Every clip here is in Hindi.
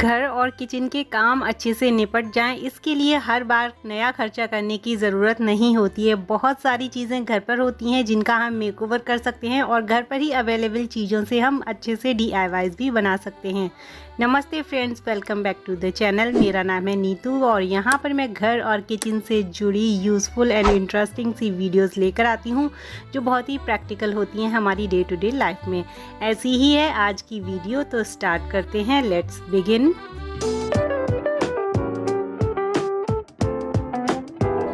घर और किचन के काम अच्छे से निपट जाएं, इसके लिए हर बार नया खर्चा करने की ज़रूरत नहीं होती है। बहुत सारी चीज़ें घर पर होती हैं जिनका हम मेकओवर कर सकते हैं और घर पर ही अवेलेबल चीज़ों से हम अच्छे से DIYs भी बना सकते हैं। नमस्ते friends, welcome back to the channel. मेरा नाम है नीतू और यहाँ पर मैं घर और किचन से जुड़ी यूज़फुल एंड इंटरेस्टिंग सी वीडियोस लेकर आती हूँ जो बहुत ही प्रैक्टिकल होती हैं हमारी डे टू डे लाइफ में। ऐसी ही है आज की वीडियो, तो स्टार्ट करते हैं। Let's begin.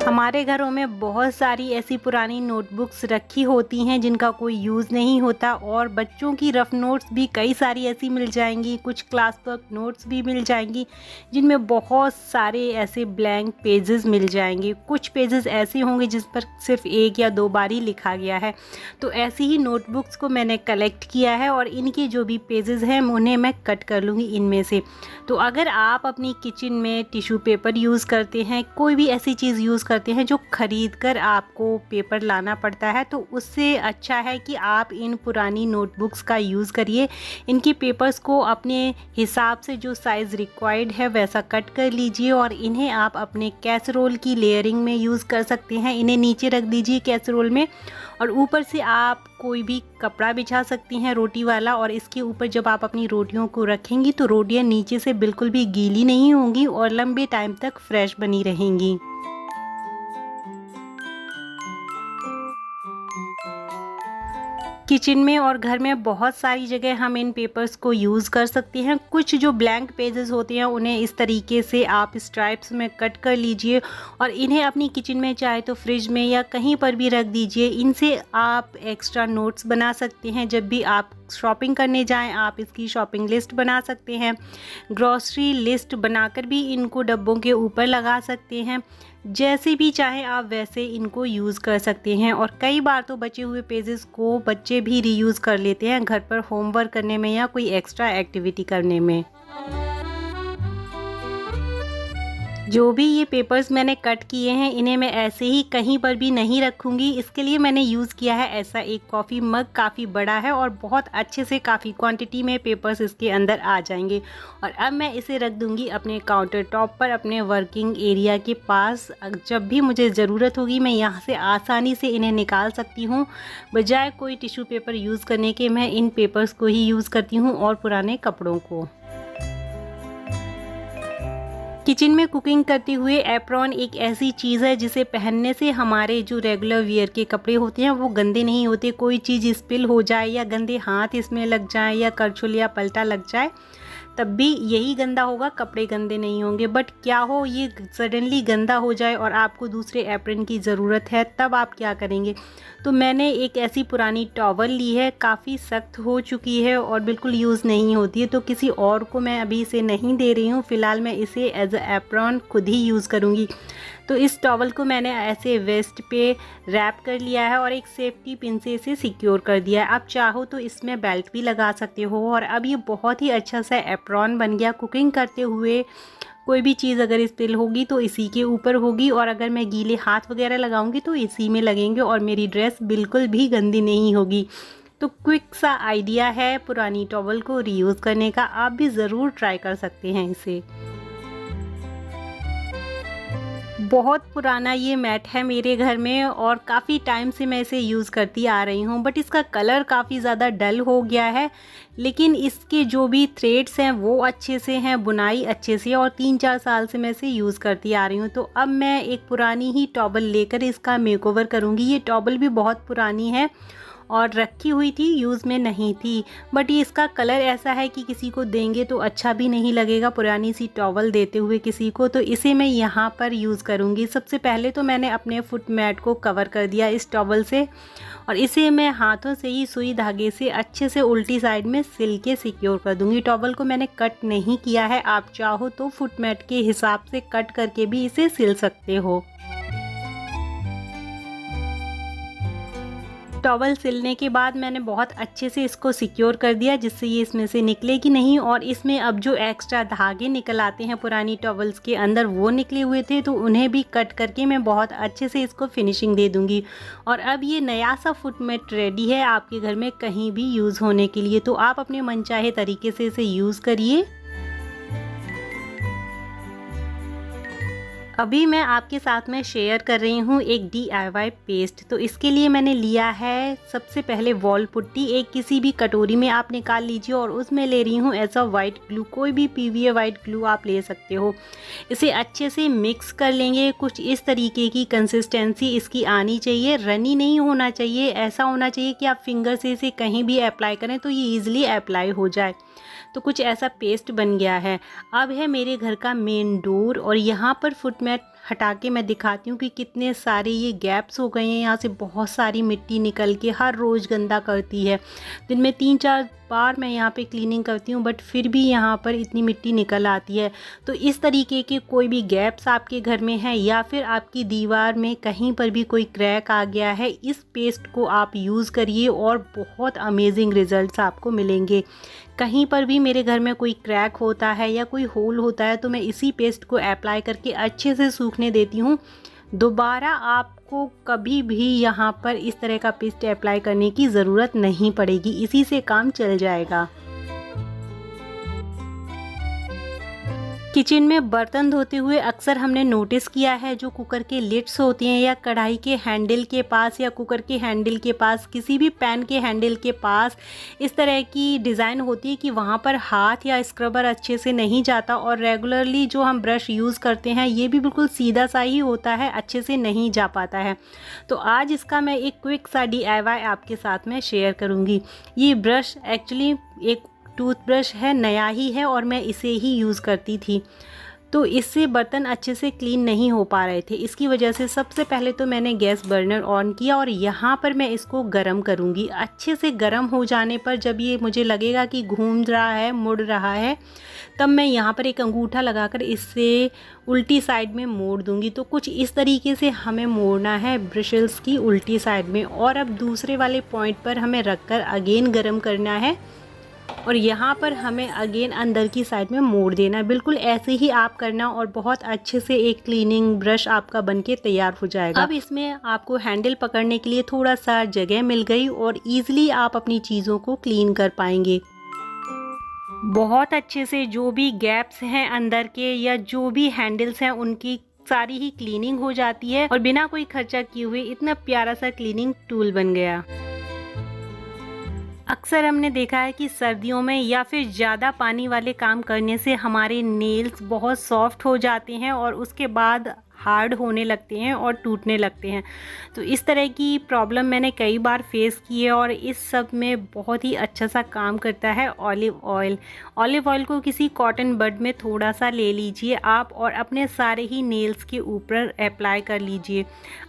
हमारे घरों में बहुत सारी ऐसी पुरानी नोटबुक्स रखी होती हैं जिनका कोई यूज़ नहीं होता और बच्चों की रफ़ नोट्स भी कई सारी ऐसी मिल जाएंगी, कुछ क्लास वर्क नोट्स भी मिल जाएंगी जिनमें बहुत सारे ऐसे ब्लैंक पेजेस मिल जाएंगे। कुछ पेजेस ऐसे होंगे जिस पर सिर्फ एक या दो बार ही लिखा गया है। तो ऐसी ही नोटबुक्स को मैंने कलेक्ट किया है और इनके जो भी पेजेस हैं उन्हें मैं कट कर लूँगी इनमें से। तो अगर आप अपनी किचन में टिश्यू पेपर यूज़ करते हैं, कोई भी ऐसी चीज़ यूज़ करते हैं जो खरीद कर आपको पेपर लाना पड़ता है, तो उससे अच्छा है कि आप इन पुरानी नोटबुक्स का यूज़ करिए। इनके पेपर्स को अपने हिसाब से जो साइज़ रिक्वायर्ड है वैसा कट कर लीजिए और इन्हें आप अपने कैसरोल की लेयरिंग में यूज़ कर सकते हैं। इन्हें नीचे रख दीजिए कैसरोल में और ऊपर से आप कोई भी कपड़ा बिछा सकती हैं रोटी वाला, और इसके ऊपर जब आप अपनी रोटियों को रखेंगी तो रोटियां नीचे से बिल्कुल भी गीली नहीं होंगी और लंबे टाइम तक फ्रेश बनी रहेंगी। किचन में और घर में बहुत सारी जगह हम इन पेपर्स को यूज़ कर सकते हैं। कुछ जो ब्लैंक पेजेस होते हैं उन्हें इस तरीके से आप स्ट्राइप्स में कट कर लीजिए और इन्हें अपनी किचन में चाहे तो फ्रिज में या कहीं पर भी रख दीजिए। इनसे आप एक्स्ट्रा नोट्स बना सकते हैं। जब भी आप शॉपिंग करने जाएं आप इसकी शॉपिंग लिस्ट बना सकते हैं। ग्रॉसरी लिस्ट बनाकर भी इनको डब्बों के ऊपर लगा सकते हैं। जैसे भी चाहें आप वैसे इनको यूज़ कर सकते हैं और कई बार तो बचे हुए पेजेस को बच्चे भी रीयूज़ कर लेते हैं घर पर होमवर्क करने में या कोई एक्स्ट्रा एक्टिविटी करने में। जो भी ये पेपर्स मैंने कट किए हैं इन्हें मैं ऐसे ही कहीं पर भी नहीं रखूँगी। इसके लिए मैंने यूज़ किया है ऐसा एक कॉफ़ी मग, काफ़ी बड़ा है और बहुत अच्छे से काफ़ी क्वांटिटी में पेपर्स इसके अंदर आ जाएंगे। और अब मैं इसे रख दूँगी अपने काउंटर टॉप पर, अपने वर्किंग एरिया के पास। जब भी मुझे ज़रूरत होगी मैं यहाँ से आसानी से इन्हें निकाल सकती हूँ। बजाय कोई टिश्यू पेपर यूज़ करने के मैं इन पेपर्स को ही यूज़ करती हूँ और पुराने कपड़ों को। किचन में कुकिंग करते हुए एप्रॉन एक ऐसी चीज़ है जिसे पहनने से हमारे जो रेगुलर वियर के कपड़े होते हैं वो गंदे नहीं होते। कोई चीज़ स्पिल हो जाए या गंदे हाथ इसमें लग जाए या करछुल या पलटा लग जाए तब भी यही गंदा होगा, कपड़े गंदे नहीं होंगे। बट क्या हो ये सडनली गंदा हो जाए और आपको दूसरे एप्रन की ज़रूरत है, तब आप क्या करेंगे? तो मैंने एक ऐसी पुरानी टॉवल ली है, काफ़ी सख्त हो चुकी है और बिल्कुल यूज़ नहीं होती है, तो किसी और को मैं अभी इसे नहीं दे रही हूँ। फ़िलहाल मैं इसे एज अ एप्रॉन खुद ही यूज़ करूँगी। तो इस टॉवल को मैंने ऐसे वेस्ट पे रैप कर लिया है और एक सेफ्टी पिन से इसे सिक्योर कर दिया है। आप चाहो तो इसमें बेल्ट भी लगा सकते हो और अब ये बहुत ही अच्छा सा एप्रॉन बन गया। कुकिंग करते हुए कोई भी चीज़ अगर स्पिल होगी तो इसी के ऊपर होगी और अगर मैं गीले हाथ वगैरह लगाऊंगी तो इसी में लगेंगे और मेरी ड्रेस बिल्कुल भी गंदी नहीं होगी। तो क्विक सा आइडिया है पुरानी टॉवल को रीयूज़ करने का, आप भी ज़रूर ट्राई कर सकते हैं इसे। बहुत पुराना ये मैट है मेरे घर में और काफ़ी टाइम से मैं इसे यूज़ करती आ रही हूँ, बट इसका कलर काफ़ी ज़्यादा डल हो गया है। लेकिन इसके जो भी थ्रेड्स हैं वो अच्छे से हैं, बुनाई अच्छे से, और 3-4 साल से मैं इसे यूज़ करती आ रही हूँ। तो अब मैं एक पुरानी ही टॉवल लेकर इसका मेकओवर करूँगी। ये टॉवल भी बहुत पुरानी है और रखी हुई थी, यूज़ में नहीं थी, बट ये इसका कलर ऐसा है कि किसी को देंगे तो अच्छा भी नहीं लगेगा पुरानी सी टॉवल देते हुए किसी को। तो इसे मैं यहाँ पर यूज़ करूँगी। सबसे पहले तो मैंने अपने फुट मैट को कवर कर दिया इस टॉवल से और इसे मैं हाथों से ही सुई धागे से अच्छे से उल्टी साइड में सिल के सिक्योर कर दूँगी। टॉवल को मैंने कट नहीं किया है, आप चाहो तो फुट मैट के हिसाब से कट करके भी इसे सिल सकते हो। टॉवल सिलने के बाद मैंने बहुत अच्छे से इसको सिक्योर कर दिया जिससे ये इसमें से निकलेगी नहीं। और इसमें अब जो एक्स्ट्रा धागे निकल आते हैं पुरानी टॉवल्स के अंदर वो निकले हुए थे, तो उन्हें भी कट करके मैं बहुत अच्छे से इसको फिनिशिंग दे दूंगी। और अब ये नया सा फुट मैट रेडी है आपके घर में कहीं भी यूज़ होने के लिए। तो आप अपने मनचाहे तरीके से इसे यूज़ करिए। अभी मैं आपके साथ में शेयर कर रही हूँ एक DIY पेस्ट। तो इसके लिए मैंने लिया है सबसे पहले वॉल पुट्टी, एक किसी भी कटोरी में आप निकाल लीजिए और उसमें ले रही हूँ ऐसा वाइट ग्लू, कोई भी PVA वाइट ग्लू आप ले सकते हो। इसे अच्छे से मिक्स कर लेंगे। कुछ इस तरीके की कंसिस्टेंसी इसकी आनी चाहिए, रनी नहीं होना चाहिए, ऐसा होना चाहिए कि आप फिंगर से इसे कहीं भी अप्लाई करें तो ये ईजिली अप्लाई हो जाए। तो कुछ ऐसा पेस्ट बन गया है। अब है मेरे घर का मेन डोर और यहाँ पर फुट मैट हटा के मैं दिखाती हूँ कि कितने सारे ये गैप्स हो गए हैं। यहाँ से बहुत सारी मिट्टी निकल के हर रोज़ गंदा करती है। दिन में 3-4 बार मैं यहाँ पे क्लीनिंग करती हूँ, बट फिर भी यहाँ पर इतनी मिट्टी निकल आती है। तो इस तरीके के कोई भी गैप्स आपके घर में हैं या फिर आपकी दीवार में कहीं पर भी कोई क्रैक आ गया है, इस पेस्ट को आप यूज़ करिए और बहुत अमेजिंग रिजल्ट्स आपको मिलेंगे। कहीं पर भी मेरे घर में कोई क्रैक होता है या कोई होल होता है तो मैं इसी पेस्ट को अप्लाई करके अच्छे से सूखने देती हूँ। दोबारा आपको कभी भी यहाँ पर इस तरह का पेस्ट अप्लाई करने की ज़रूरत नहीं पड़ेगी, इसी से काम चल जाएगा। किचन में बर्तन धोते हुए अक्सर हमने नोटिस किया है जो कुकर के लिड्स होते हैं या कढ़ाई के हैंडल के पास या कुकर के हैंडल के पास, किसी भी पैन के हैंडल के पास इस तरह की डिज़ाइन होती है कि वहाँ पर हाथ या स्क्रबर अच्छे से नहीं जाता और रेगुलरली जो हम ब्रश यूज़ करते हैं ये भी बिल्कुल सीधा सा ही होता है, अच्छे से नहीं जा पाता है। तो आज इसका मैं एक क्विक सा DIY आपके साथ में शेयर करूँगी। ये ब्रश एक्चुअली एक टूथब्रश है, नया ही है और मैं इसे ही यूज़ करती थी। तो इससे बर्तन अच्छे से क्लीन नहीं हो पा रहे थे। इसकी वजह से सबसे पहले तो मैंने गैस बर्नर ऑन किया और यहाँ पर मैं इसको गरम करूँगी। अच्छे से गरम हो जाने पर जब ये मुझे लगेगा कि घूम रहा है, मुड़ रहा है, तब मैं यहाँ पर एक अंगूठा लगाकर इससे उल्टी साइड में मोड़ दूँगी। तो कुछ इस तरीके से हमें मोड़ना है ब्रशल्स की उल्टी साइड में और अब दूसरे वाले पॉइंट पर हमें रखकर अगेन गरम करना है और यहाँ पर हमें अगेन अंदर की साइड में मोड़ देना। बिल्कुल ऐसे ही आप करना और बहुत अच्छे से एक क्लीनिंग ब्रश आपका बनके तैयार हो जाएगा। अब इसमें आपको हैंडल पकड़ने के लिए थोड़ा सा जगह मिल गई और ईजिली आप अपनी चीज़ों को क्लीन कर पाएंगे। बहुत अच्छे से जो भी गैप्स हैं अंदर के या जो भी हैंडल्स हैं उनकी सारी ही क्लीनिंग हो जाती है और बिना कोई खर्चा किए हुए इतना प्यारा सा क्लीनिंग टूल बन गया। अक्सर हमने देखा है कि सर्दियों में या फिर ज़्यादा पानी वाले काम करने से हमारे नेल्स बहुत सॉफ्ट हो जाते हैं और उसके बाद हार्ड होने लगते हैं और टूटने लगते हैं। तो इस तरह की प्रॉब्लम मैंने कई बार फेस की है और इस सब में बहुत ही अच्छा सा काम करता है ऑलिव ऑयल। ऑलिव ऑयल को किसी कॉटन बड में थोड़ा सा ले लीजिए आप और अपने सारे ही नेल्स के ऊपर अप्लाई कर लीजिए।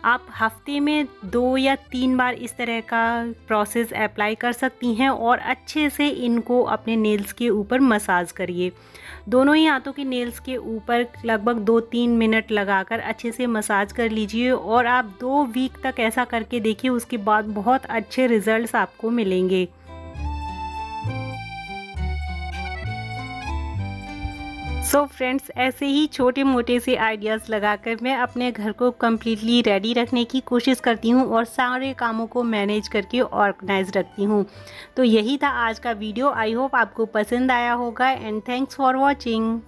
आप हफ्ते में 2 या 3 बार इस तरह का प्रोसेस अप्लाई कर सकती हैं और अच्छे से इनको अपने नेल्स के ऊपर मसाज करिए। दोनों ही हाथों के नेल्स के ऊपर लगभग 2-3 मिनट लगाकर अच्छे से मसाज कर लीजिए और आप 2 वीक तक ऐसा करके देखिए, उसके बाद बहुत अच्छे रिजल्ट्स आपको मिलेंगे। सो फ्रेंड्स, ऐसे ही छोटे मोटे से आइडियाज़ लगाकर मैं अपने घर को कम्प्लीटली रेडी रखने की कोशिश करती हूँ और सारे कामों को मैनेज करके ऑर्गेनाइज रखती हूँ। तो यही था आज का वीडियो। आई होप आपको पसंद आया होगा एंड थैंक्स फॉर वॉचिंग।